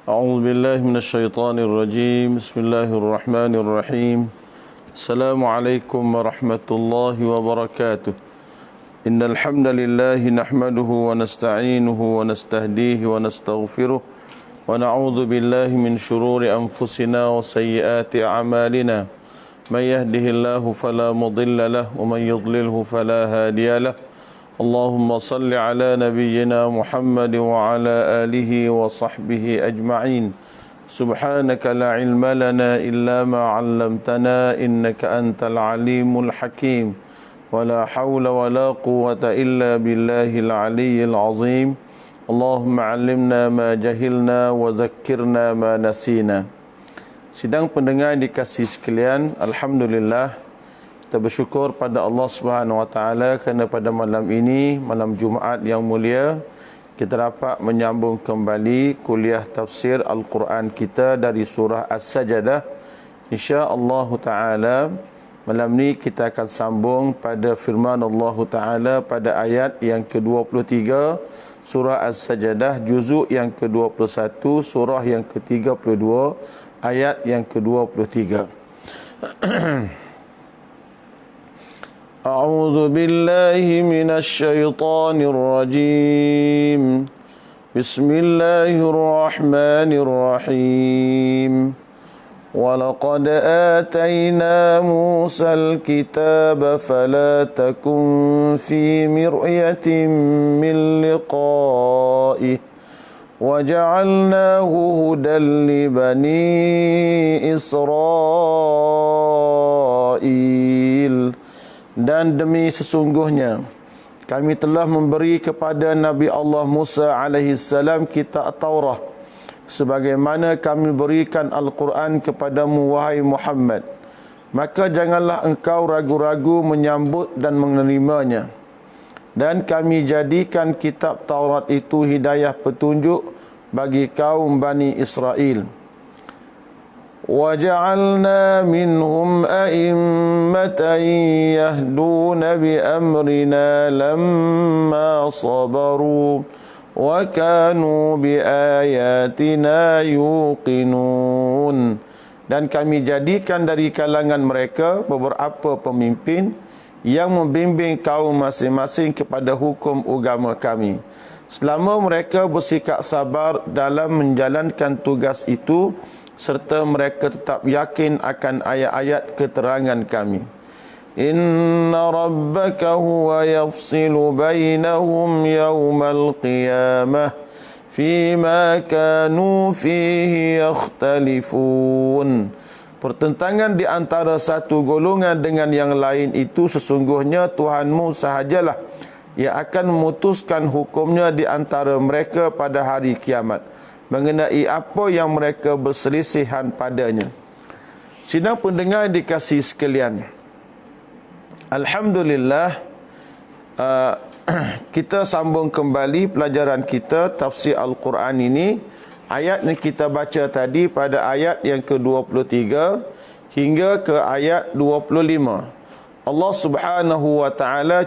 أعوذ بالله من الشيطان الرجيم. بسم الله الرحمن الرحيم. السلام عليكم ورحمة الله وبركاته. إن الحمد لله نحمده ونستعينه ونستهديه ونستغفره ونعوذ بالله من شرور أنفسنا وسيئات أعمالنا. من يهده الله فلا مضل له ومن يضلله فلا هادي له. اللهم صل على نبينا محمد وعلى آله وصحبه أجمعين. سبحانك لا علم لنا إلا ما علمتنا إنك أنت العليم الحكيم. ولا حول ولا قوة إلا بالله العلي العظيم. اللهم علمنا ما جهلنا وذكرنا ما نسينا. Sidang pendengar dikasihi sekalian, alhamdulillah kita bersyukur pada Allah Subhanahu Wa Taala kerana pada malam ini, malam Jumaat yang mulia, kita dapat menyambung kembali kuliah tafsir Al-Quran kita dari surah As-Sajdah. Insya-Allah Taala malam ni kita akan sambung pada firman Allah Taala pada ayat yang ke-23 surah As-Sajdah, juzuk yang ke-21, surah yang ke-32, ayat yang ke-23. A'udzu billahi minasy syaithanir rajim. Bismillahirrahmanirrahim. Walaqad atayna Musal kitaba fala takun fi miryatin min liqa'ihi وَجَعَلْنَاهُ هُدًى لِبَنِي إِسْرَائِيلَ. Dan demi sesungguhnya kami telah memberi kepada Nabi Allah Musa alaihi salam kitab Taurat, sebagaimana kami berikan Al-Quran kepadamu wahai Muhammad. Maka janganlah engkau ragu-ragu menyambut dan menerimanya. Dan kami jadikan kitab Taurat itu hidayah petunjuk bagi kaum Bani Israel. وَجَعَلْنَا مِنْهُمْ أَئِمَّةً يَهْدُونَ بِأَمْرِنَا لَمَّا صَبَرُوا وَكَانُوا بِآيَاتِنَا يُوقِنُونَ. Dan kami jadikan dari kalangan mereka beberapa pemimpin yang membimbing kaum masing-masing kepada hukum agama kami, selama mereka bersikap sabar dalam menjalankan tugas itu, serta mereka tetap yakin akan ayat-ayat keterangan kami. Inna rabbaka huwa yafsilu bainahum yawmal qiyamah fima kanu fihi yakhtalifun. Pertentangan di antara satu golongan dengan yang lain itu sesungguhnya Tuhanmu sahajalah yang akan memutuskan hukumnya di antara mereka pada hari kiamat, mengenai apa yang mereka berselisihan padanya. Sidang pendengar dikasihi sekalian, alhamdulillah, kita sambung kembali pelajaran kita tafsir Al-Quran ini. Ayat yang kita baca tadi pada ayat yang ke-23 hingga ke ayat 25. Allah Subhanahu Wa Taala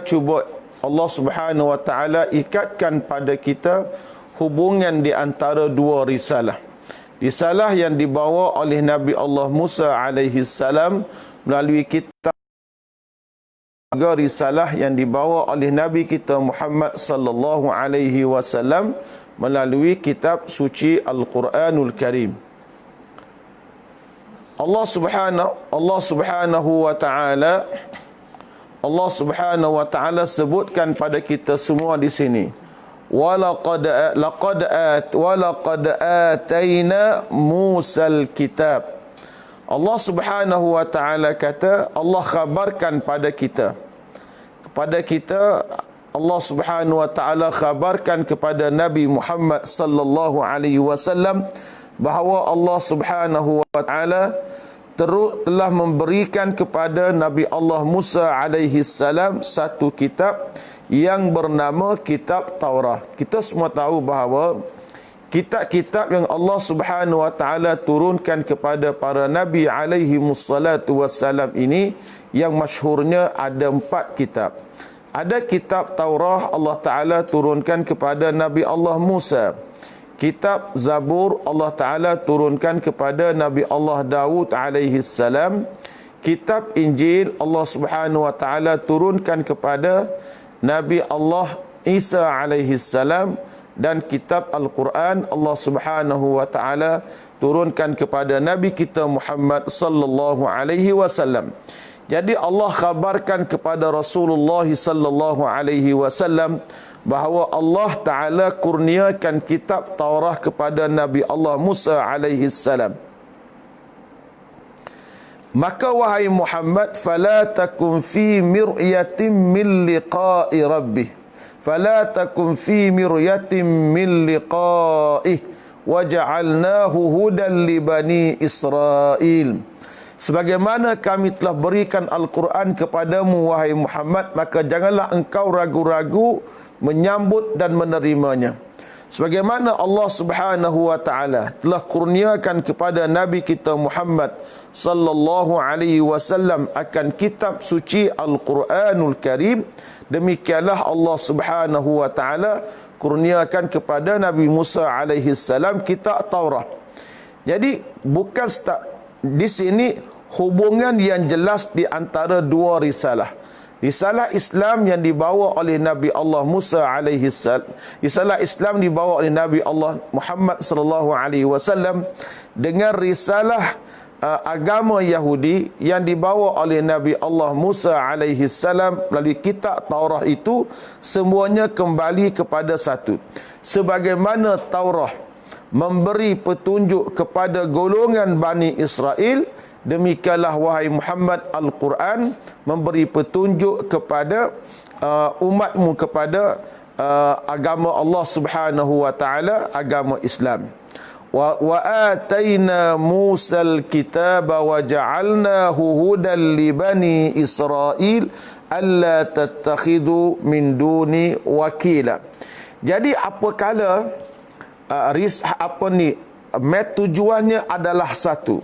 Allah Subhanahu Wa Taala ikatkan pada kita hubungan di antara dua risalah. Risalah yang dibawa oleh Nabi Allah Musa alaihi salam melalui kitab, risalah yang dibawa oleh Nabi kita Muhammad sallallahu alaihi wasallam melalui kitab suci Al-Quranul Karim. Allah Subhanahu wa Taala sebutkan pada kita semua di sini, walaqad atayna Musal kitab. Allah Subhanahu wa Taala kata, Allah khabarkan pada kita, Allah Subhanahu wa Taala khabarkan kepada Nabi Muhammad sallallahu alaihi wasallam bahawa Allah Subhanahu wa Taala telah memberikan kepada Nabi Allah Musa alaihi salam satu kitab yang bernama kitab Taurat. Kita semua tahu bahawa kitab-kitab yang Allah Subhanahu wa Taala turunkan kepada para nabi alaihi wassalatu wassalam ini, yang masyhurnya ada 4 kitab. Ada kitab Taurat Allah Ta'ala turunkan kepada Nabi Allah Musa. Kitab Zabur Allah Ta'ala turunkan kepada Nabi Allah Dawud alaihi salam. Kitab Injil Allah Subhanahu wa Ta'ala turunkan kepada Nabi Allah Isa alaihi salam, dan kitab Al-Quran Allah Subhanahu wa Ta'ala turunkan kepada Nabi kita Muhammad sallallahu alaihi wasallam. Jadi Allah khabarkan kepada Rasulullah sallallahu alaihi wasallam bahawa Allah Ta'ala kurniakan kitab Taurah kepada Nabi Allah Musa alaihi salam. Maka wahai Muhammad, fala takun fi miryatin min liqa'i rabbih, fala takun fi miryatin min liqa'ih waja'alnahu hudan li bani Israel. Sebagaimana kami telah berikan Al-Quran kepadamu wahai Muhammad, maka janganlah engkau ragu-ragu menyambut dan menerimanya. Sebagaimana Allah Subhanahu wa Ta'ala telah kurniakan kepada Nabi kita Muhammad sallallahu alaihi wasallam akan kitab suci Al-Quranul Karim, demikianlah Allah Subhanahu wa Ta'ala kurniakan kepada Nabi Musa alaihi salam kitab Taurat. Jadi bukan di sini hubungan yang jelas di antara dua risalah. Risalah Islam yang dibawa oleh Nabi Allah Musa alaihi salam, risalah Islam dibawa oleh Nabi Allah Muhammad sallallahu alaihi wasallam, dengan risalah agama Yahudi yang dibawa oleh Nabi Allah Musa alaihi salam melalui kitab Taurah, itu semuanya kembali kepada satu. Sebagaimana Taurah memberi petunjuk kepada golongan Bani Israel, demikianlah wahai Muhammad, Al-Quran memberi petunjuk kepada umatmu, kepada agama Allah Subhanahu wa Ta'ala, agama Islam. Wa atayna Musal kitaba wa ja'alnahu hudan li bani Israel alla tattakhidhu min duni wakila. Jadi apakala tujuannya adalah satu.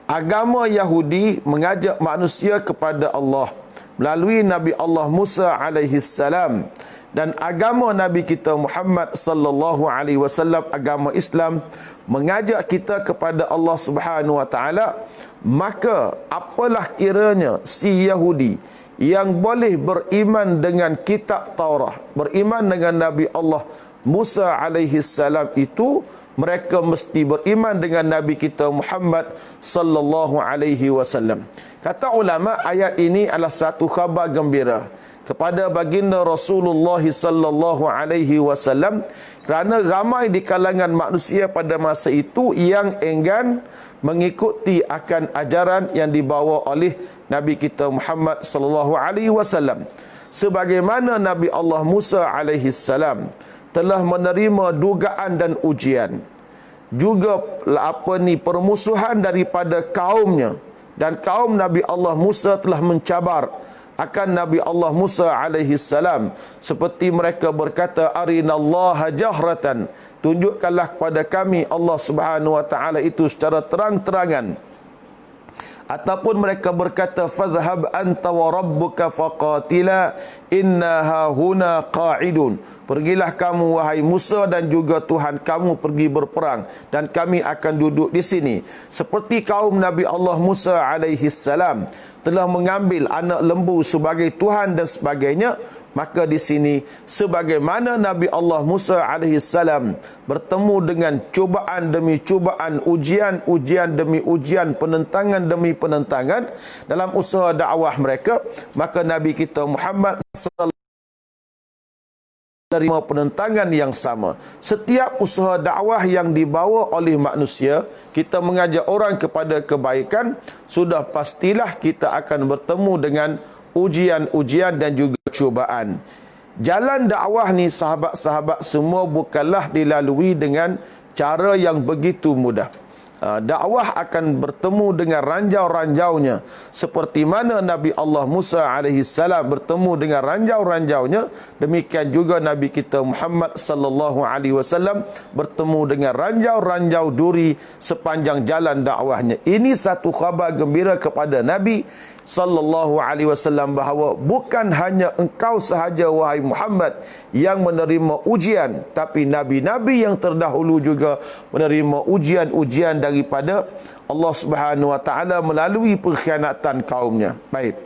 Agama Yahudi mengajak manusia kepada Allah melalui Nabi Allah Musa alaihi salam, dan agama Nabi kita Muhammad sallallahu alaihi wasallam, agama Islam, mengajak kita kepada Allah Subhanahu wa Ta'ala. Maka apalah kiranya si Yahudi yang boleh beriman dengan kitab Taurah, beriman dengan Nabi Allah Musa alaihi salam, itu mereka mesti beriman dengan Nabi kita Muhammad sallallahu alaihi wasallam. Kata ulama, ayat ini adalah satu khabar gembira kepada baginda Rasulullah sallallahu alaihi wasallam, kerana ramai di kalangan manusia pada masa itu yang enggan mengikuti akan ajaran yang dibawa oleh Nabi kita Muhammad sallallahu alaihi wasallam. Sebagaimana Nabi Allah Musa alaihi salam telah menerima dugaan dan ujian, juga permusuhan daripada kaumnya, dan kaum Nabi Allah Musa telah mencabar akan Nabi Allah Musa alaihi salam, seperti mereka berkata, arinallaha jahratan, tunjukkanlah kepada kami Allah Subhanahu wa Ta'ala itu secara terang-terangan. Ataupun mereka berkata, fadhhab anta wa rabbuka faqatila inna hahuna qa'idun, pergilah kamu wahai Musa dan juga Tuhan kamu pergi berperang, dan kami akan duduk di sini. Seperti kaum Nabi Allah Musa alaihi salam telah mengambil anak lembu sebagai Tuhan dan sebagainya, maka di sini sebagaimana Nabi Allah Musa alaihi salam bertemu dengan cubaan demi cubaan, ujian demi ujian, penentangan demi penentangan dalam usaha dakwah mereka, maka Nabi kita Muhammad menerima penentangan yang sama. Setiap usaha dakwah yang dibawa oleh manusia, kita mengajak orang kepada kebaikan, sudah pastilah kita akan bertemu dengan ujian-ujian dan juga cubaan. Jalan dakwah ni sahabat-sahabat semua bukanlah dilalui dengan cara yang begitu mudah. Dakwah akan bertemu dengan ranjau-ranjaunya, seperti mana Nabi Allah Musa alaihi salam bertemu dengan ranjau-ranjaunya, demikian juga Nabi kita Muhammad sallallahu alaihi wasallam bertemu dengan ranjau-ranjau duri sepanjang jalan dakwahnya. Ini satu khabar gembira kepada Nabi sallallahu alaihi wasallam bahawa bukan hanya engkau sahaja wahai Muhammad yang menerima ujian, tapi nabi-nabi yang terdahulu juga menerima ujian-ujian daripada Allah Subhanahu wa taala melalui pengkhianatan kaumnya. Baik.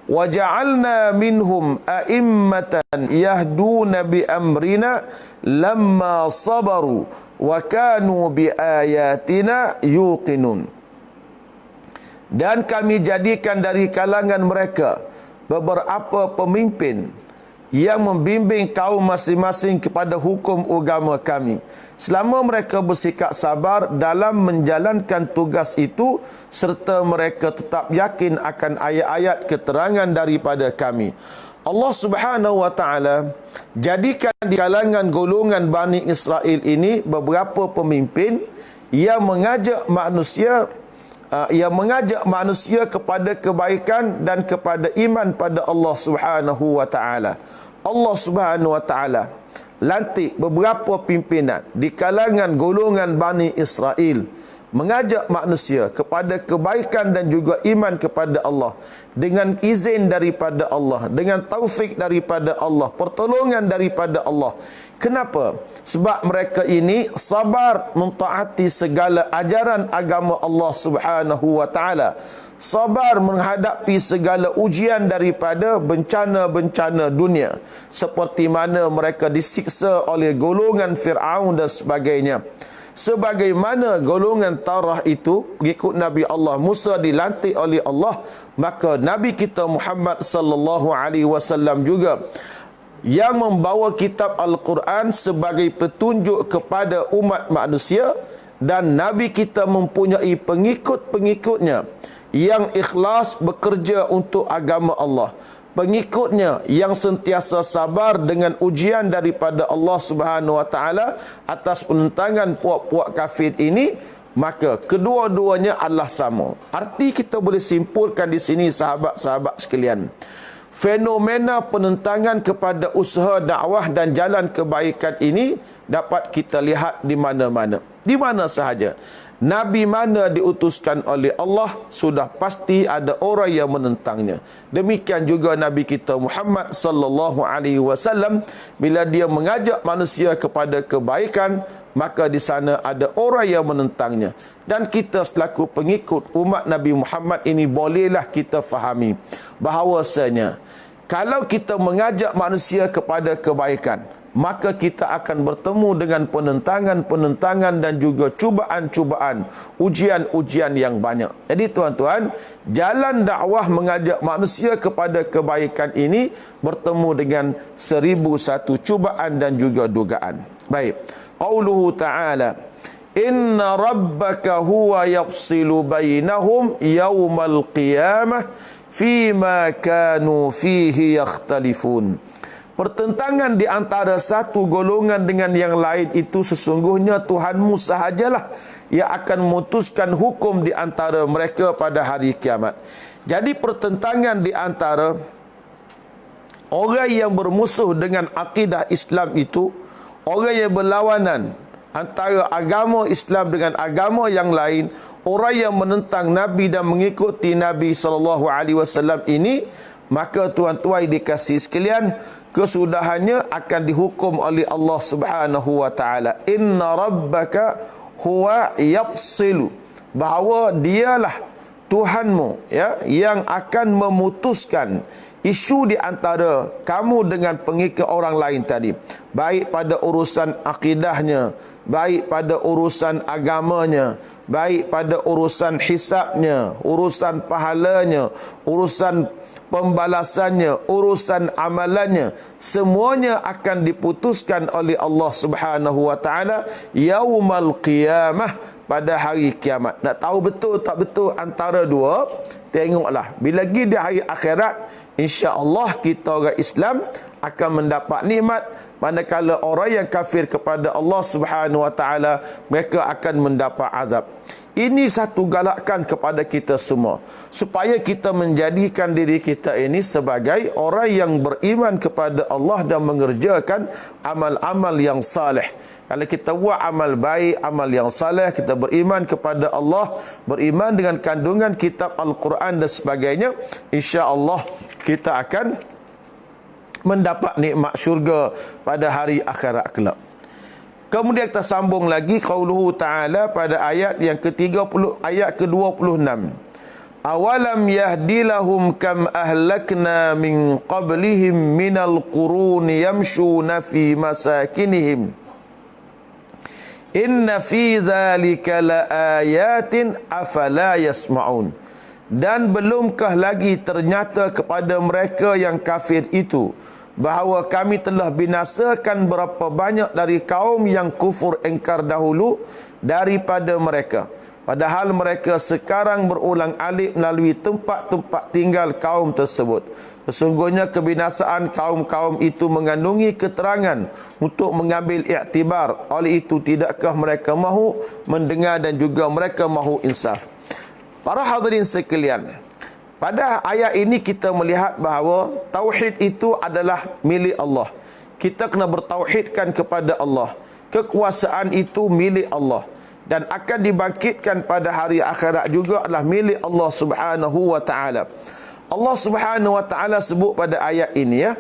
Wa ja'alna minhum a'immatan yahduna bi amrina lamma sabaru wa kanu bi ayatina yuqinun. Dan kami jadikan dari kalangan mereka beberapa pemimpin yang membimbing kaum masing-masing kepada hukum agama kami, selama mereka bersikap sabar dalam menjalankan tugas itu, serta mereka tetap yakin akan ayat-ayat keterangan daripada kami. Allah Subhanahu wa taala jadikan di kalangan golongan Bani Israel ini beberapa pemimpin yang mengajak manusia kepada kebaikan dan kepada iman pada Allah Subhanahu wa taala. Allah Subhanahu wa taala lantik beberapa pimpinan di kalangan golongan Bani Israel mengajak manusia kepada kebaikan dan juga iman kepada Allah dengan izin daripada Allah, dengan taufik daripada Allah, pertolongan daripada Allah. Kenapa? Sebab mereka ini sabar mentaati segala ajaran agama Allah Subhanahu wa taala. Sabar menghadapi segala ujian daripada bencana-bencana dunia, seperti mana mereka disiksa oleh golongan Fir'aun dan sebagainya. Sebagaimana golongan Tarah itu pengikut Nabi Allah Musa dilantik oleh Allah, maka Nabi kita Muhammad sallallahu alaihi wasallam juga yang membawa kitab Al-Quran sebagai petunjuk kepada umat manusia, dan Nabi kita mempunyai pengikut-pengikutnya yang ikhlas bekerja untuk agama Allah, pengikutnya yang sentiasa sabar dengan ujian daripada Allah Subhanahu wa taala atas penentangan puak-puak kafir ini, maka kedua-duanya adalah sama. Arti kita boleh simpulkan di sini, sahabat-sahabat sekalian, fenomena penentangan kepada usaha dakwah dan jalan kebaikan ini dapat kita lihat di mana-mana, di mana sahaja. Nabi mana diutuskan oleh Allah, sudah pasti ada orang yang menentangnya. Demikian juga Nabi kita Muhammad sallallahu alaihi wasallam, bila dia mengajak manusia kepada kebaikan, maka di sana ada orang yang menentangnya. Dan kita selaku pengikut umat Nabi Muhammad ini bolehlah kita fahami bahawasanya kalau kita mengajak manusia kepada kebaikan, maka kita akan bertemu dengan penentangan-penentangan dan juga cubaan-cubaan, ujian-ujian yang banyak. Jadi tuan-tuan, jalan dakwah mengajak manusia kepada kebaikan ini bertemu dengan 1001 cubaan dan juga dugaan. Baik. Qauluhu ta'ala, inna rabbaka huwa yafsilu bainahum yawmal qiyamah fima kanu fihi yakhtalifun. Pertentangan di antara satu golongan dengan yang lain itu sesungguhnya Tuhanmu sahajalah yang akan memutuskan hukum di antara mereka pada hari kiamat. Jadi pertentangan di antara orang yang bermusuh dengan akidah Islam itu, orang yang berlawanan antara agama Islam dengan agama yang lain, orang yang menentang Nabi dan mengikuti Nabi SAW ini, maka tuan-tuan dikasih sekalian, kesudahannya akan dihukum oleh Allah Subhanahu wa taala. Inna rabbaka huwa yafsilu, bahawa dialah Tuhanmu yang akan memutuskan isu di antara kamu dengan pengikut orang lain tadi, baik pada urusan akidahnya, baik pada urusan agamanya, baik pada urusan hisabnya, urusan pahalanya, urusan pembalasannya, urusan amalannya, semuanya akan diputuskan oleh Allah Subhanahu wa taala yaumal qiyamah, pada hari kiamat. Nak tahu betul tak betul antara dua, tengoklah bila pergi di hari akhirat, insya-Allah kita orang Islam akan mendapat nikmat, manakala orang yang kafir kepada Allah Subhanahu wa taala mereka akan mendapat azab. Ini satu galakan kepada kita semua, supaya kita menjadikan diri kita ini sebagai orang yang beriman kepada Allah dan mengerjakan amal-amal yang saleh. Kalau kita buat amal baik, amal yang saleh, kita beriman kepada Allah, beriman dengan kandungan kitab Al-Quran dan sebagainya, insya-Allah kita akan mendapat nikmat syurga pada hari akhirat kelak. Kemudian kita sambung lagi qauluhu ta'ala pada ayat yang ke-30, ayat ke-26. Awalam yahdilahum kam ahlakna min qablihim minal quruni yamshuna fi masakinihim inna fi dhalika laayatin afala yasma'un. Dan belumkah lagi ternyata kepada mereka yang kafir itu bahawa kami telah binasakan berapa banyak dari kaum yang kufur engkar dahulu daripada mereka, padahal mereka sekarang berulang-alik melalui tempat-tempat tinggal kaum tersebut. Sesungguhnya kebinasaan kaum-kaum itu mengandungi keterangan untuk mengambil iktibar. Oleh itu tidakkah mereka mahu mendengar dan juga mereka mahu insaf. Para hadirin sekalian, pada ayat ini kita melihat bahawa tauhid itu adalah milik Allah. Kita kena bertauhidkan kepada Allah. Kekuasaan itu milik Allah dan akan dibangkitkan pada hari akhirat juga adalah milik Allah Subhanahu wa taala. Allah Subhanahu wa taala sebut pada ayat ini, ya,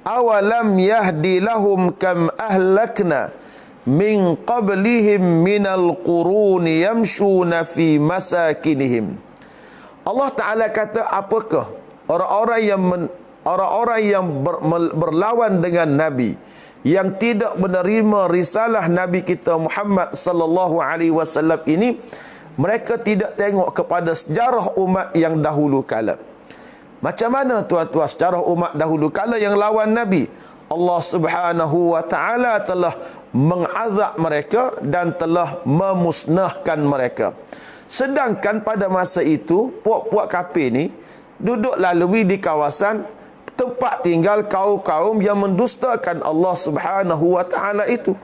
awalam yahdi lahum kam ahlakna min qablihim minal quruni yamshuna fi masakinihim. Allah Ta'ala kata, apakah orang-orang yang berlawan dengan Nabi, yang tidak menerima risalah Nabi kita Muhammad sallallahu alaihi wasallam ini, mereka tidak tengok kepada sejarah umat yang dahulu kala. Macam mana tuan-tuan sejarah umat dahulu kala yang lawan Nabi? Allah Subhanahu wa taala telah mengazab mereka dan telah memusnahkan mereka. Sedangkan pada masa itu puak-puak kafir ni duduk lalui di kawasan tempat tinggal kaum-kaum yang mendustakan Allah Subhanahu wa taala itu.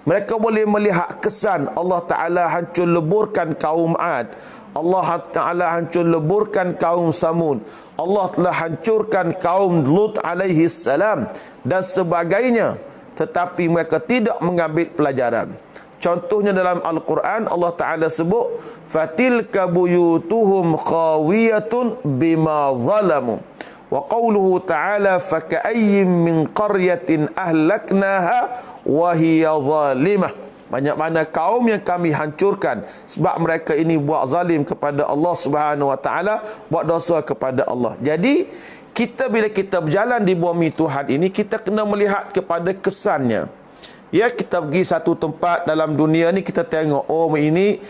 Mereka boleh melihat kesan Allah Taala hancur leburkan kaum Ad, Allah Taala hancur leburkan kaum Samud, Allah telah hancurkan kaum Lut alaihi salam dan sebagainya, tetapi mereka tidak mengambil pelajaran. Contohnya dalam Al-Quran Allah Ta'ala sebut fatilka buyutuhum khawiyatun bima zalamu wa qawluhu ta'ala faka'ayyim min qaryatin ahlaknaha wa hiya zalimah. Banyak mana kaum yang kami hancurkan sebab mereka ini buat zalim kepada Allah Subhanahu wa taala, buat dosa kepada Allah. Jadi kita bila kita berjalan di bumi Tuhan ini, kita kena melihat kepada kesannya. Ya, kita pergi satu tempat dalam dunia ni, kita tengok, oh ini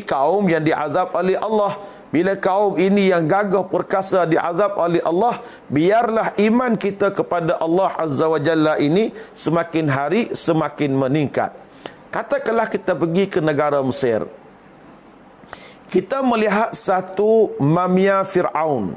kaum yang diazab oleh Allah. Bila kaum ini yang gagah perkasa diazab oleh Allah, biarlah iman kita kepada Allah Azza wa Jalla ini semakin hari semakin meningkat. Katakanlah kita pergi ke negara Mesir. Kita melihat satu mamia Fir'aun.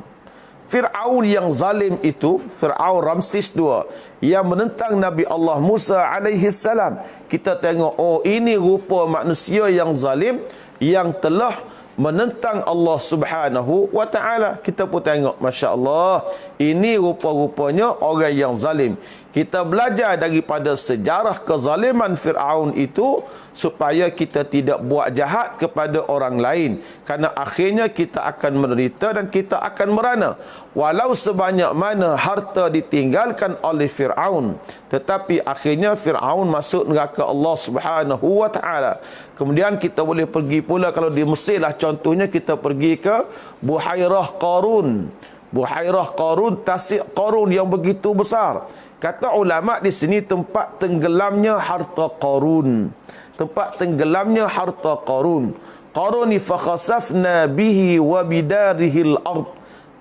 Fir'aun yang zalim itu, Fir'aun Ramses II, yang menentang Nabi Allah Musa alaihi salam. Kita tengok, oh ini rupa manusia yang zalim, yang telah menentang Allah Subhanahu wa taala. Kita pun tengok, Masya Allah, ini rupa-rupanya orang yang zalim. Kita belajar daripada sejarah kezaliman Fir'aun itu supaya kita tidak buat jahat kepada orang lain, kerana akhirnya kita akan menderita dan kita akan merana. Walau sebanyak mana harta ditinggalkan oleh Fir'aun, tetapi akhirnya Fir'aun masuk neraka Allah Subhanahu wa taala. Kemudian kita boleh pergi pula, kalau di Mesir lah contohnya, kita pergi ke Buhairah Qarun. Buhairah Qarun, tasik Qarun yang begitu besar. Kata ulama di sini tempat tenggelamnya harta Qarun. Tempat tenggelamnya harta Qarun. Qarun fa khasafna bihi wa bidarihil ard.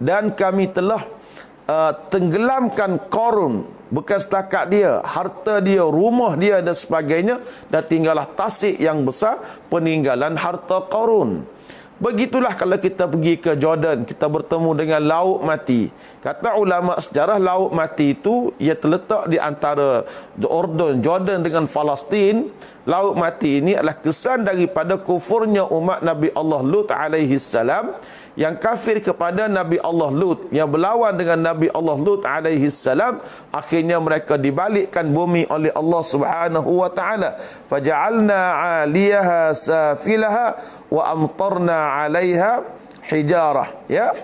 Dan kami telah tenggelamkan Qarun. Bukan setakat dia, harta dia, rumah dia dan sebagainya, dan tinggallah tasik yang besar peninggalan harta Qarun. Begitulah kalau kita pergi ke Jordan, kita bertemu dengan Laut Mati. Kata ulama sejarah, Laut Mati itu ia terletak di antara Jordan dengan Palestin. laut mati ini adalah kesan daripada kufurnya umat Nabi Allah Lut alaihi salam, yang kafir kepada Nabi Allah Lut, yang berlawan dengan Nabi Allah Lut alaihi salam. Akhirnya mereka dibalikkan bumi oleh Allah Subhanahu wa taala. Faja'alna 'aliyaha safilaha wa amtarna 'alaiha hijarah. Ya.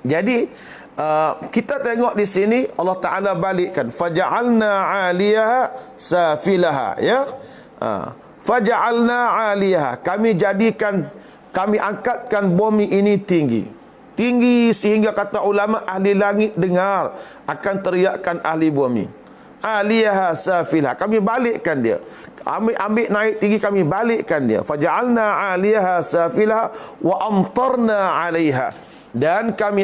Jadi kita tengok di sini Allah Taala balikkan faja'alna 'aliyaha safilaha, ya. Faja'alna 'aliyaha, kami angkatkan bumi ini tinggi sehingga kata ulama ahli langit dengar akan teriakan ahli bumi. 'Aliyaha safilaha, kami balikkan dia, ambil naik tinggi, kami balikkan dia. Faja'alna 'aliyaha safilaha wa amtarna 'alaiha, dan kami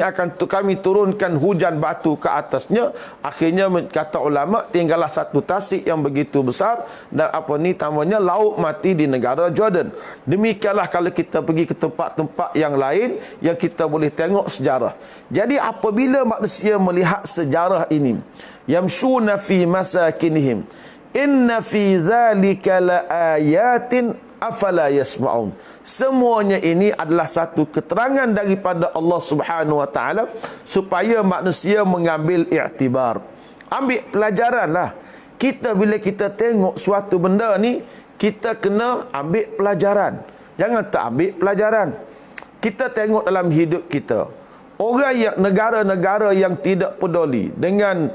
turunkan hujan batu ke atasnya. Akhirnya kata ulama tinggallah satu tasik yang begitu besar, dan namanya laut mati di negara Jordan. Demikianlah kalau kita pergi ke tempat-tempat yang lain yang kita boleh tengok sejarah. Jadi apabila manusia melihat sejarah ini, yamshuna fi masakinihim inna fi zalika laayatin afala yasma'un. Semuanya ini adalah satu keterangan daripada Allah Subhanahu wa taala supaya manusia mengambil iktibar. Ambil pelajaranlah. Bila kita tengok suatu benda ni, kita kena ambil pelajaran. Jangan tak ambil pelajaran. Kita tengok dalam hidup kita, negara-negara yang tidak peduli dengan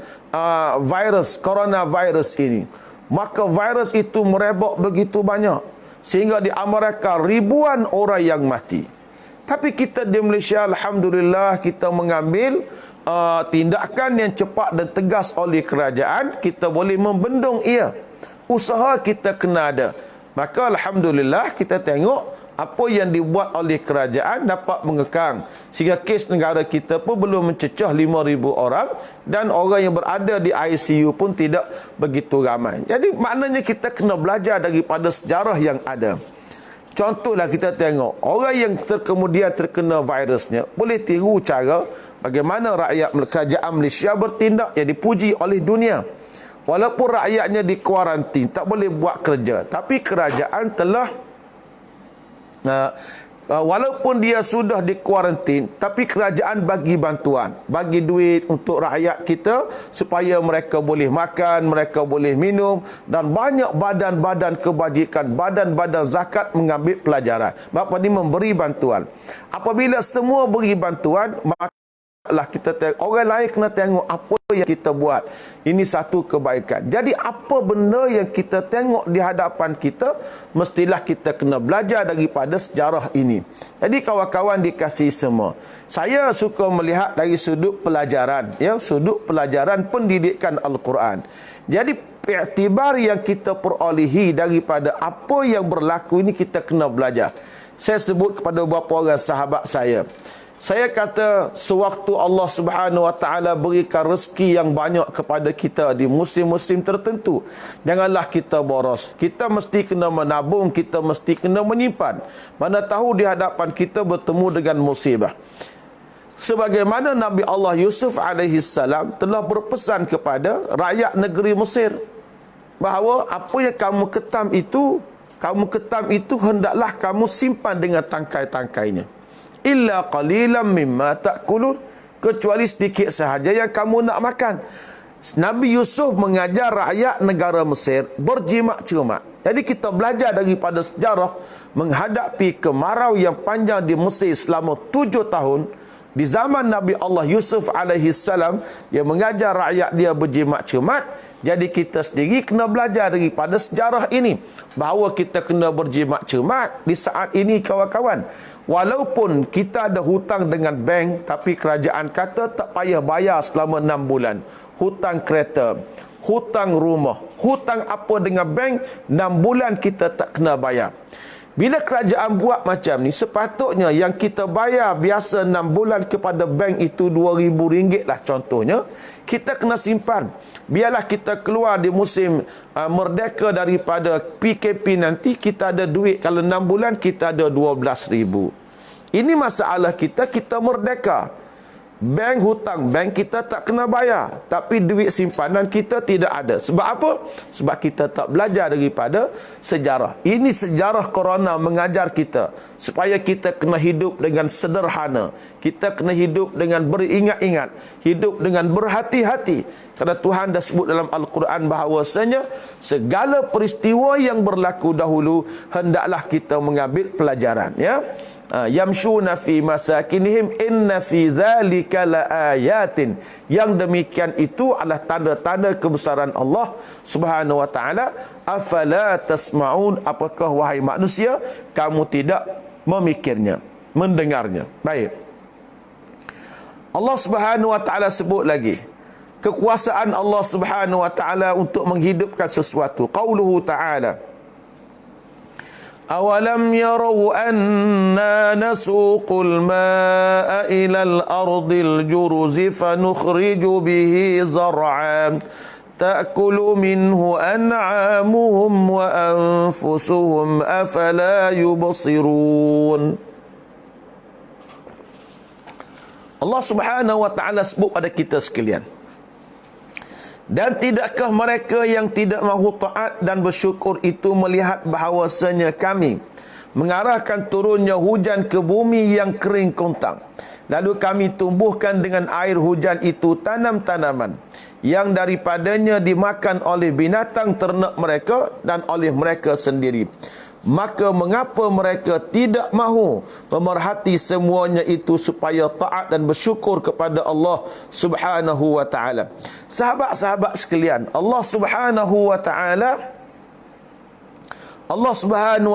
coronavirus ini, maka virus itu merebak begitu banyak sehingga diamarkan ribuan orang yang mati. Tapi kita di Malaysia, alhamdulillah, kita mengambil tindakan yang cepat dan tegas oleh kerajaan. Kita boleh membendung ia. Usaha kita kena ada. Maka alhamdulillah kita tengok apa yang dibuat oleh kerajaan dapat mengekang, sehingga kes negara kita pun belum mencecah 5,000 orang, dan orang yang berada di ICU pun tidak begitu ramai. Jadi maknanya kita kena belajar daripada sejarah yang ada. Contohlah kita tengok orang yang kemudian terkena virusnya, boleh tiru cara bagaimana kerajaan Malaysia bertindak yang dipuji oleh dunia. Walaupun rakyatnya dikuarantin, tak boleh buat kerja, tapi kerajaan telah walaupun dia sudah dikuarantin, tapi kerajaan bagi bantuan, bagi duit untuk rakyat kita supaya mereka boleh makan, mereka boleh minum, dan banyak badan-badan kebajikan, badan-badan zakat mengambil pelajaran. Bapa ni memberi bantuan. Apabila semua beri bantuan, maka kita tengok, orang lain kena tengok apa yang kita buat. Ini satu kebaikan. Jadi apa benda yang kita tengok di hadapan kita, mestilah kita kena belajar daripada sejarah ini. Jadi kawan-kawan dikasihi semua, saya suka melihat dari sudut pelajaran, ya, sudut pelajaran pendidikan Al-Quran. Jadi iktibar yang kita perolehi daripada apa yang berlaku ini, kita kena belajar. Saya sebut kepada beberapa orang sahabat saya kata, sewaktu Allah Subhanahu wa taala berikan rezeki yang banyak kepada kita di musim-musim tertentu, janganlah kita boros. Kita mesti kena menabung, kita mesti kena menyimpan. Mana tahu di hadapan kita bertemu dengan musibah. Sebagaimana Nabi Allah Yusuf alaihi salam telah berpesan kepada rakyat negeri Mesir bahawa apa yang kamu ketam itu hendaklah kamu simpan dengan tangkai-tangkainya. Illa qalilan mimma ta'kulun, kecuali sedikit sahaja yang kamu nak makan. Nabi Yusuf mengajar rakyat negara Mesir berjimat cermat. Jadi kita belajar daripada sejarah menghadapi kemarau yang panjang di Mesir selama 7 tahun. Di zaman Nabi Allah Yusuf alaihi salam, dia mengajar rakyat dia berjimat cermat. Jadi kita sendiri kena belajar daripada sejarah ini bahawa kita kena berjimat cermat di saat ini, kawan-kawan. Walaupun kita ada hutang dengan bank, tapi kerajaan kata tak payah bayar selama 6 bulan. Hutang kereta, hutang rumah, hutang apa dengan bank, 6 bulan kita tak kena bayar. Bila kerajaan buat macam ni, sepatutnya yang kita bayar biasa 6 bulan kepada bank itu RM2,000 lah contohnya, kita kena simpan. Biarlah kita keluar di musim merdeka daripada PKP nanti, kita ada duit. Kalau 6 bulan kita ada 12,000. Ini masalah kita merdeka. Bank hutang, bank kita tak kena bayar, tapi duit simpanan kita tidak ada. Sebab apa? Sebab kita tak belajar daripada sejarah. Ini sejarah corona mengajar kita supaya kita kena hidup dengan sederhana. Kita kena hidup dengan beringat-ingat, hidup dengan berhati-hati. Kerana Tuhan dah sebut dalam Al-Quran bahawasanya segala peristiwa yang berlaku dahulu hendaklah kita mengambil pelajaran, ya. Yamshuna fi masakinihim inna fi dzalika laayatin. Yang demikian itu adalah tanda-tanda kebesaran Allah Subhanahu wa taala. Afala tasmaun, apakah wahai manusia kamu tidak memikirnya, mendengarnya? Baik. Allah Subhanahu wa taala sebut lagi kekuasaan Allah Subhanahu wa taala untuk menghidupkan sesuatu. Qauluhu ta'ala, أَوَلَمْ يَرَوْا أَنَّا نَسُوقُ الْمَاءَ إِلَى الْأَرْضِ الْجُرُزِ فَنُخْرِجُ بِهِ زَرْعًا تَأْكُلُ مِنْهُ أَنْعَامُهُمْ وَأَنْفُسُهُمْ أَفَلَا يُبْصِرُونَ. Allah Subhanahu wa taala sebut pada kita sekalian, dan tidakkah mereka yang tidak mahu taat dan bersyukur itu melihat bahawasanya kami mengarahkan turunnya hujan ke bumi yang kering kontang, lalu kami tumbuhkan dengan air hujan itu tanam-tanaman yang daripadanya dimakan oleh binatang ternak mereka dan oleh mereka sendiri. Maka mengapa mereka tidak mahu memerhati semuanya itu supaya taat dan bersyukur kepada Allah Subhanahu wa taala. Sahabat-sahabat sekalian, Allah Subhanahu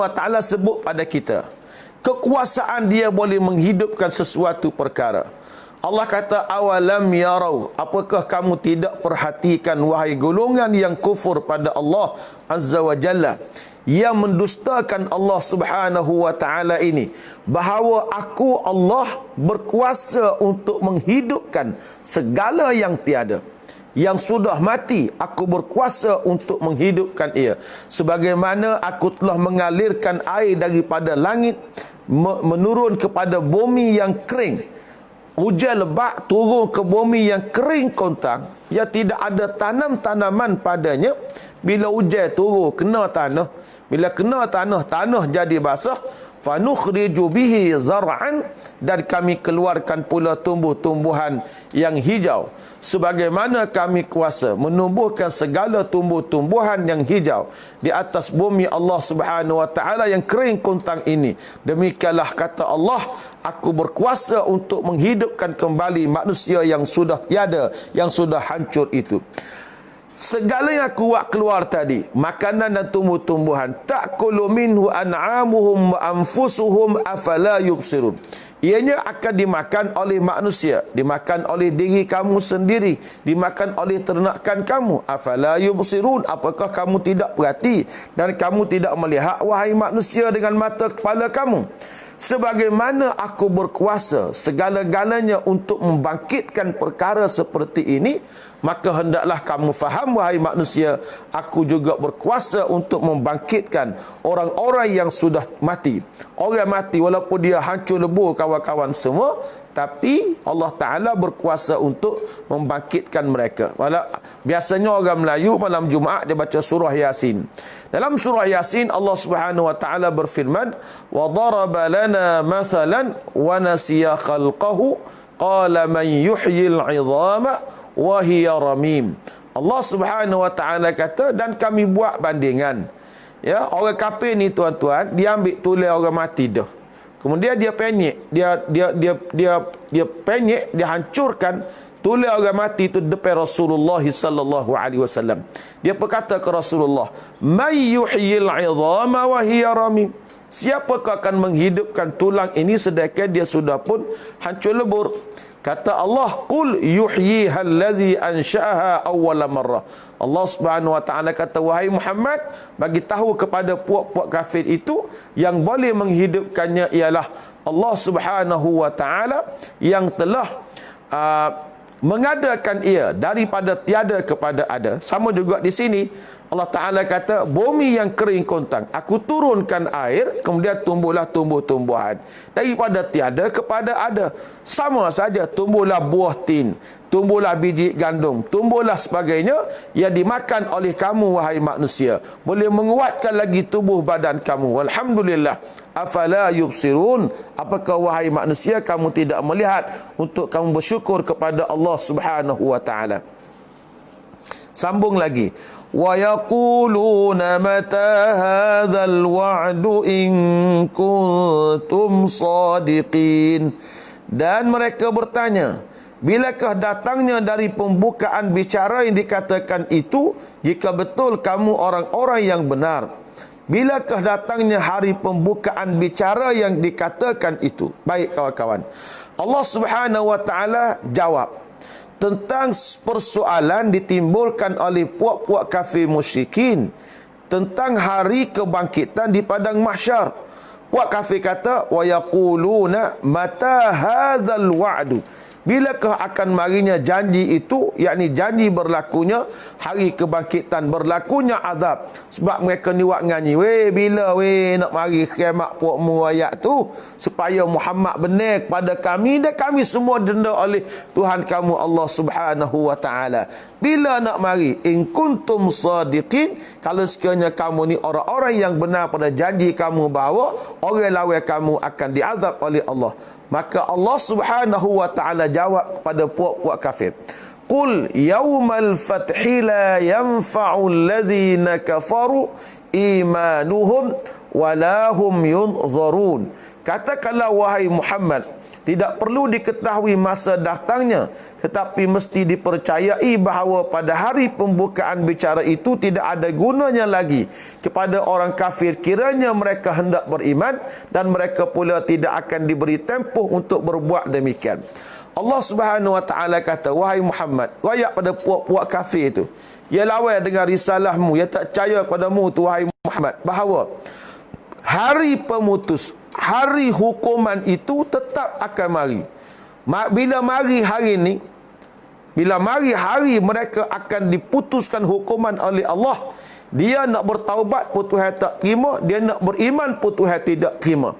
wa taala sebut pada kita kekuasaan dia boleh menghidupkan sesuatu perkara. Allah kata, awalam yarau, apakah kamu tidak perhatikan wahai golongan yang kufur pada Allah Azza wa Jalla, yang mendustakan Allah Subhanahu wa taala ini, bahawa aku Allah berkuasa untuk menghidupkan segala yang tiada, yang sudah mati aku berkuasa untuk menghidupkan ia, sebagaimana aku telah mengalirkan air daripada langit menurun kepada bumi yang kering. Hujan lebat turun ke bumi yang kering kontang, yang tidak ada tanam-tanaman padanya. Bila hujan turun kena tanah, bila kena tanah, tanah jadi basah. Fanukhriju bihi zar'an, dan kami keluarkan pula tumbuh-tumbuhan yang hijau, sebagaimana kami kuasa menumbuhkan segala tumbuh-tumbuhan yang hijau di atas bumi Allah Subhanahu wa taala yang kering kontang ini. Demikianlah kata Allah, aku berkuasa untuk menghidupkan kembali manusia yang sudah tiada, yang sudah hancur itu. Segala yang aku buat keluar tadi, makanan dan tumbuh-tumbuhan, ta'kulu minhu an'amuhum wa anfusuhum afala yubsirun. Ianya akan dimakan oleh manusia, dimakan oleh diri kamu sendiri, dimakan oleh ternakan kamu. Afala yubsirun, apakah kamu tidak perhati dan kamu tidak melihat wahai manusia dengan mata kepala kamu? Sebagaimana aku berkuasa segala-galanya untuk membangkitkan perkara seperti ini, maka hendaklah kamu faham wahai manusia, aku juga berkuasa untuk membangkitkan orang-orang yang sudah mati. Orang mati walaupun dia hancur lebur kawan-kawan semua, tapi Allah Ta'ala berkuasa untuk membangkitkan mereka. Biasanya orang Melayu malam Jumaat dia baca surah Yasin. Dalam surah Yasin Allah Subhanahu wa taala berfirman, wa daraba lana mathalan wa nasiya khalqahu qala man yuhyil 'idhama wa hiya ramim. Allah Subhanahu wa taala kata, dan kami buat bandingan. Ya, orang kafir ni tuan-tuan, dia ambil tulang orang mati dah. Kemudian dia penyek, dia penyek, dia hancurkan tulang orang mati itu depan Rasulullah sallallahu alaihi wasallam. Dia berkata ke Rasulullah, "May yuhyil 'idhama wa hiya ramim?" Siapakah akan menghidupkan tulang ini sedangkan dia sudah pun hancur lebur? Kata Allah, "Qul yuhyiha allazi ansha'aha awwala marrah." Allah Subhanahu wa taala kata, wahai Muhammad, bagi tahu kepada puak-puak kafir itu, yang boleh menghidupkannya ialah Allah Subhanahu wa taala yang telah mengadakan ia daripada tiada kepada ada. Sama juga di sini Allah Ta'ala kata, bumi yang kering kontang, aku turunkan air, kemudian tumbuhlah tumbuh-tumbuhan. Daripada tiada kepada ada. Sama saja, tumbuhlah buah tin, tumbuhlah biji gandum, tumbuhlah sebagainya yang dimakan oleh kamu, wahai manusia. Boleh menguatkan lagi tubuh badan kamu. Walhamdulillah. Afala yubsirun. Apakah wahai manusia kamu tidak melihat untuk kamu bersyukur kepada Allah Subhanahu wa Ta'ala? Sambung lagi. Wa yaquluna mata hadzal wa'du in kuntum shadiqin. Dan mereka bertanya, bilakah datangnya dari pembukaan bicara yang dikatakan itu, jika betul kamu orang-orang yang benar? Bilakah datangnya hari pembukaan bicara yang dikatakan itu? Baik kawan-kawan, Allah Subhanahu wa Ta'ala jawab tentang persoalan ditimbulkan oleh puak-puak kafir musyrikin tentang hari kebangkitan di padang mahsyar. Puak kafir kata, wa yaquluna mata hadzal wa'du. Bilakah akan marinya janji itu, yakni janji berlakunya hari kebangkitan, berlakunya azab. Sebab mereka ni buat nganyi, weh bila weh nak mari kiamat puakmu ayat tu, supaya Muhammad benar kepada kami dan kami semua denda oleh Tuhan kamu Allah Subhanahu wa Ta'ala. Bila nak mari? In kuntum sadiqin, kalau sekiranya kamu ni orang-orang yang benar pada janji kamu bahawa orang lawan kamu akan diazab oleh Allah. Maka Allah Subhanahu wa Ta'ala jawab kepada puak-puak kafir, qul yaumal fathi la yanfa'u alladhina kafaru imanuhum walahum yunzarun. Katakanlah wahai Muhammad, tidak perlu diketahui masa datangnya, tetapi mesti dipercayai bahawa pada hari pembukaan bicara itu tidak ada gunanya lagi kepada orang kafir kiranya mereka hendak beriman, dan mereka pula tidak akan diberi tempoh untuk berbuat demikian. Allah Subhanahu wa Ta'ala kata, wahai Muhammad, royak pada puak-puak kafir itu, ia lawan dengan risalahmu, ia tak percaya padamu tu wahai Muhammad, bahawa hari pemutus, hari hukuman itu tetap akan mari. Bila mari hari ini, bila mari hari mereka akan diputuskan hukuman oleh Allah, dia nak bertaubat pun Tuhan tak terima, dia nak beriman pun Tuhan tidak terima.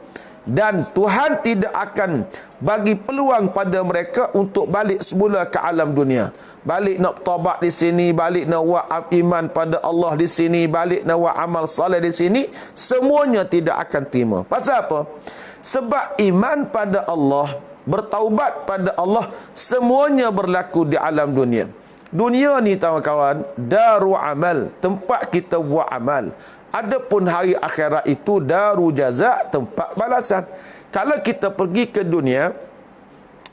Dan Tuhan tidak akan bagi peluang pada mereka untuk balik semula ke alam dunia. Balik nak taubat di sini, balik nak buat iman pada Allah di sini, balik nak buat amal soleh di sini, semuanya tidak akan terima. Pasal apa? Sebab iman pada Allah, bertaubat pada Allah, semuanya berlaku di alam dunia. Dunia ni kawan-kawan, daru amal, tempat kita buat amal. Adapun hari akhirat itu daru jaza, tempat balasan. Kalau kita pergi ke dunia,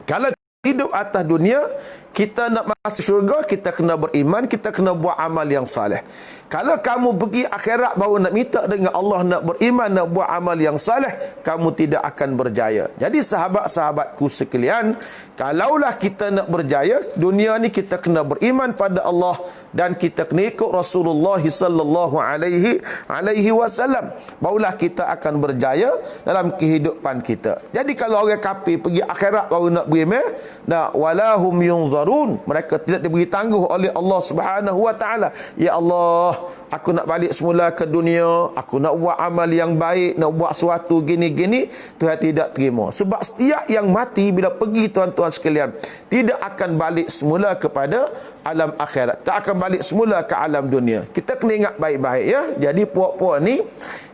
kalau hidup atas dunia, kita nak masuk syurga, kita kena beriman, kita kena buat amal yang saleh. Kalau kamu pergi akhirat baru nak minta dengan Allah, nak beriman, nak buat amal yang saleh, kamu tidak akan berjaya. Jadi sahabat-sahabatku sekalian, kalaulah kita nak berjaya dunia ni, kita kena beriman pada Allah dan kita kena ikut Rasulullah sallallahu alaihi wasallam, barulah kita akan berjaya dalam kehidupan kita. Jadi kalau orang kafir pergi akhirat baru nak beriman, nah walahum yunzarun, mereka tidak diberi tangguh oleh Allah Subhanahu wa Ta'ala. Ya Allah, aku nak balik semula ke dunia, aku nak buat amal yang baik, nak buat sesuatu gini-gini, Tuhan tidak terima. Sebab setiap yang mati bila pergi, tuan-tuan sekalian, tidak akan balik semula kepada alam akhirat, tak akan balik semula ke alam dunia. Kita kena ingat baik-baik ya. Jadi puak-puak ni,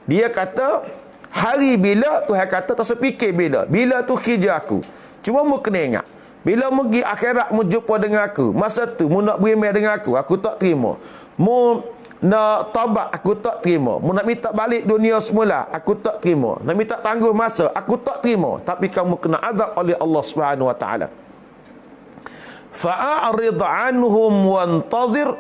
dia kata hari bila, Tuhan kata tak sepikir bila tu kerja aku. Cuma mu kena ingat, bila mu pergi akhirat, mu jumpa dengan aku, masa tu mu nak beriman dengan aku tak terima. Mu nak taubat, aku tak terima. Mu nak minta balik dunia semula, aku tak terima. Nak minta tangguh masa, aku tak terima. Tapi kamu kena azab oleh Allah Subhanahu wa Ta'ala. Fa'arid anhum wantazir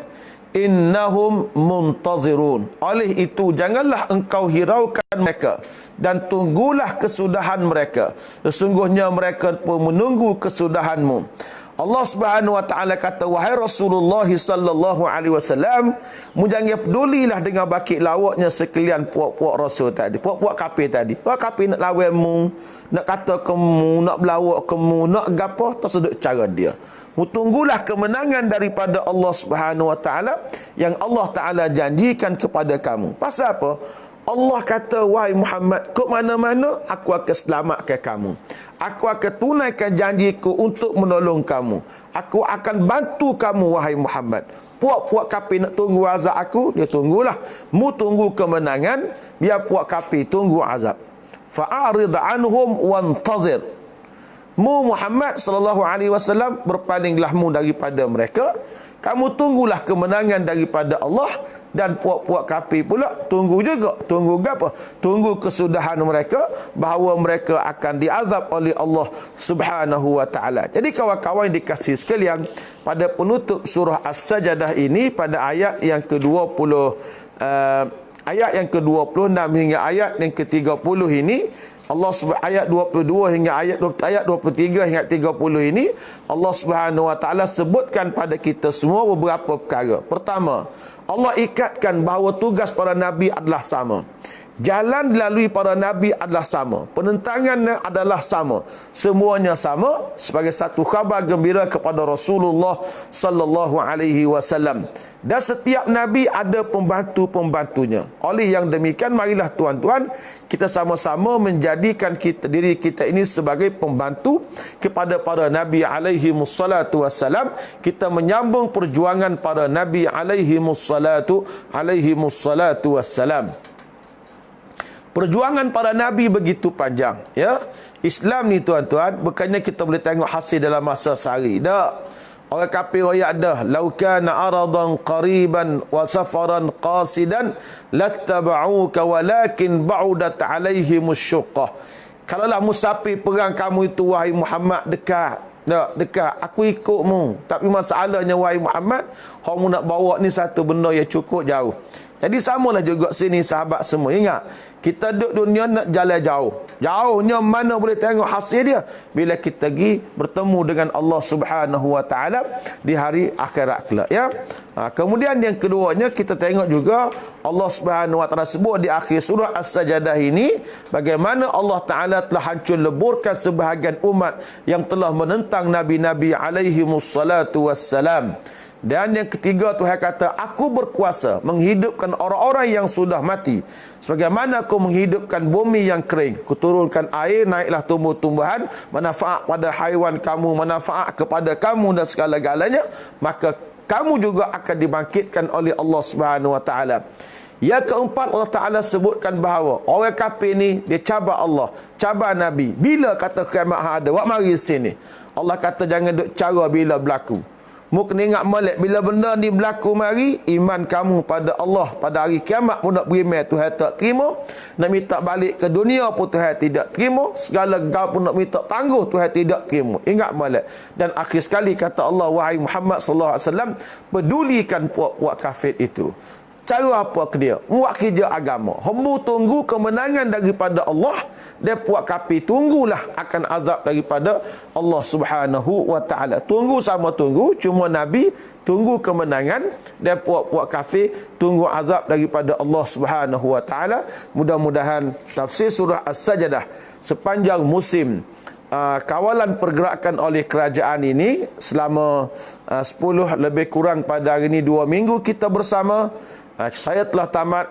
innahum muntazirun. Oleh itu janganlah engkau hiraukan mereka dan tunggulah kesudahan mereka. Sesungguhnya mereka pun menunggu kesudahanmu. Allah Subhanahu wa taala kata, wahai Rasulullah sallallahu alaihi wasallam, mu jangan pedulilah dengan bakit lawaknya sekalian puak-puak rasul tadi, puak-puak kafir tadi. Puak kafir nak lawan mu, nak kata kamu, nak belawak kamu, nak gapo tersudut cara dia. Mu tunggulah kemenangan daripada Allah Subhanahu wa taala yang Allah taala janjikan kepada kamu. Pasal apa? Allah kata, wahai Muhammad, ke mana-mana aku akan selamatkan kamu. Aku akan tunaikan janjiku untuk menolong kamu. Aku akan bantu kamu, wahai Muhammad. Puak-puak kafir nak tunggu azab aku, dia tunggulah. Mu tunggu kemenangan, biar puak kafir tunggu azab. Fa'arid anhum wantazir. Mu Muhammad sallallahu alaihi wasallam, berpalinglah mu daripada mereka. Kamu tunggulah kemenangan daripada Allah, dan puak-puak kafir pula tunggu juga. Tunggu apa? Tunggu kesudahan mereka, bahawa mereka akan diazab oleh Allah Subhanahu wa taala. Jadi kawan-kawan dikasih sekalian, pada penutup surah As-Sajdah ini, pada ayat yang ke-20 ayat yang ke-26 hingga ayat yang ke-30 ini, Allah ayat 22 hingga ayat 23 hingga 30 ini, Allah Subhanahu wa taala sebutkan pada kita semua beberapa perkara. Pertama, Allah ikatkan bahawa tugas para nabi adalah sama. Jalan dilalui para nabi adalah sama. Penentangannya adalah sama. Semuanya sama, sebagai satu khabar gembira kepada Rasulullah sallallahu alaihi wasallam. Dan setiap nabi ada pembantu-pembantunya. Oleh yang demikian, marilah tuan-tuan, kita sama-sama menjadikan diri kita ini sebagai pembantu kepada para nabi alaihi musallatu wassalam. Kita menyambung perjuangan para nabi alaihi musallatu wassalam. Perjuangan para nabi begitu panjang, ya. Islam ni tuan-tuan, bukannya kita boleh tengok hasil dalam masa sehari. Tak. Orang kafir ayat dah, "Lau kana aradan qariban wa safaran qasidan lattaba'uka walakin ba'udat 'alaihimus syuqqah." Kalaulah musafir perang kamu itu, wahai Muhammad, dekat. Tak, dekat, aku ikutmu. Tapi masalahnya, wahai Muhammad, kamu nak bawa ni satu benda yang cukup jauh. Jadi samalah juga sini sahabat semua. Ingat, kita duduk dunia nak jalan jauh. Jauhnya mana boleh tengok hasil dia? Bila kita pergi bertemu dengan Allah Subhanahu wa taala di hari akhirat kelak, ya. Kemudian yang keduanya, kita tengok juga Allah Subhanahu wa taala sebut di akhir surah As-Sajdah ini, bagaimana Allah taala telah hancur leburkan sebahagian umat yang telah menentang nabi-nabi alaihi wassalatu wassalam. Dan yang ketiga, Tuhan kata, aku berkuasa menghidupkan orang-orang yang sudah mati, sebagaimana aku menghidupkan bumi yang kering. Kuturunkan air, naiklah tumbuh-tumbuhan, manfaat pada haiwan kamu, manfaat kepada kamu dan segala-galanya. Maka kamu juga akan dibangkitkan oleh Allah Subhanahu wa taala. Yang keempat, Allah Ta'ala sebutkan bahawa orang kafir ni, dia cabar Allah, cabar Nabi. Bila kata kiamat ada, wak mari sini. Allah kata, jangan duk cara bila berlaku. Mu kena ingat molek, bila benda ni berlaku mari, iman kamu pada Allah pada hari kiamat pun nak beriman, Tuhan tak terima. Nak minta balik ke dunia pun Tuhan tidak terima. Segala gau pun nak minta tangguh, Tuhan tidak terima. Ingat molek. Dan akhir sekali kata Allah, wahai Muhammad sallallahu alaihi wasallam, pedulikan puak-puak kafir itu. Cara apa ke dia? Buat kerja agama. Hamba tunggu kemenangan daripada Allah, dan puak kafir tunggulah akan azab daripada Allah Subhanahu wa taala. Tunggu sama tunggu, cuma Nabi tunggu kemenangan, dan puak-puak kafir tunggu azab daripada Allah Subhanahu wa taala. Mudah-mudahan tafsir surah As-Sajdah sepanjang musim kawalan pergerakan oleh kerajaan ini selama 10 lebih kurang pada hari ini 2 minggu kita bersama. Saya telah tamat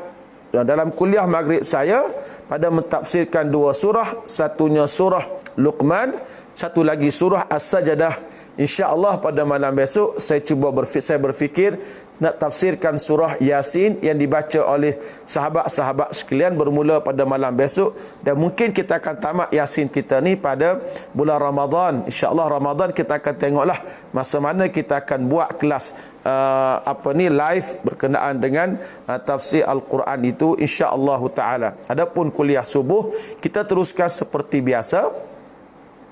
dalam kuliah maghrib saya pada mentafsirkan 2 surah. Satunya surah Luqman, satu lagi surah As-Sajdah. InsyaAllah pada malam besok saya berfikir nak tafsirkan surah Yasin yang dibaca oleh sahabat-sahabat sekalian bermula pada malam besok. Dan mungkin kita akan tamat Yasin kita ni pada bulan Ramadan. InsyaAllah Ramadan kita akan tengoklah masa mana kita akan buat kelas live berkenaan dengan tafsir Al-Quran itu, insya-Allah taala. Adapun kuliah subuh kita teruskan seperti biasa.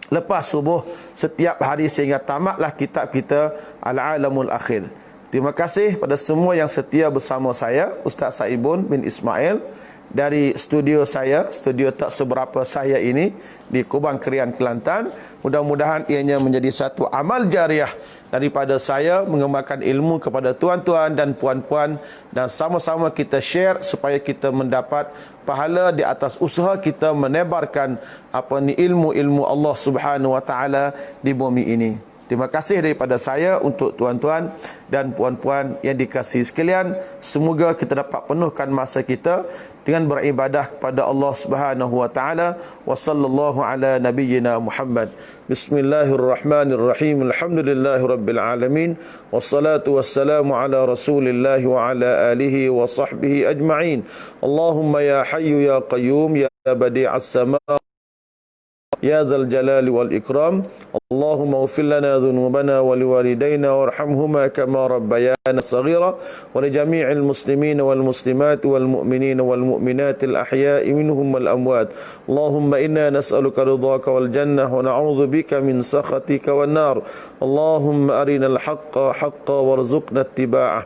Lepas subuh setiap hari sehingga tamatlah kitab kita Al-Alamul Akhir. Terima kasih pada semua yang setia bersama saya, Ustaz Saibun bin Ismail, dari studio saya, studio tak seberapa saya ini di Kubang Krian, Kelantan. Mudah-mudahan ianya menjadi satu amal jariah daripada saya mengembarkan ilmu kepada tuan-tuan dan puan-puan, dan sama-sama kita share supaya kita mendapat pahala di atas usaha kita menebarkan ilmu-ilmu Allah Subhanahu wa taala di bumi ini. Terima kasih daripada saya untuk tuan-tuan dan puan-puan yang dikasihi sekalian. Semoga kita dapat penuhkan masa kita dengan beribadah kepada Allah Subhanahu wa taala. Wa sallallahu ala nabiyyina Muhammad. Bismillahirrahmanirrahim. Alhamdulillahirabbil alamin. Wassalatu wassalamu ala Rasulillah wa ala alihi wa sahbihi ajma'in. Allahumma ya hayyu ya qayyum ya badi'as sama يا ذا الجلال والإكرام اللهم اغفر لنا ذنوبنا ولوالدينا وارحمهما كما ربيانا صغيرا ولجميع المسلمين والمسلمات والمؤمنين والمؤمنات الأحياء منهم والأموات اللهم إنا نسألك رضاك والجنة ونعوذ بك من سخطك والنار اللهم أرنا الحق حقا وارزقنا اتباعه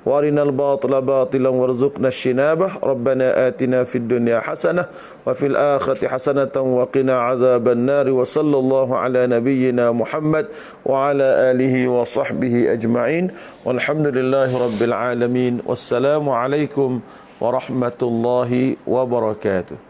وارنا الباطل باطلا وارزقنا اجتنابه ربنا آتنا في الدنيا حسنة وفي الآخرة حسنة وقنا عذاب النار وصلى الله على نبينا محمد وعلى آله وصحبه أجمعين والحمد لله رب العالمين والسلام عليكم ورحمة الله وبركاته.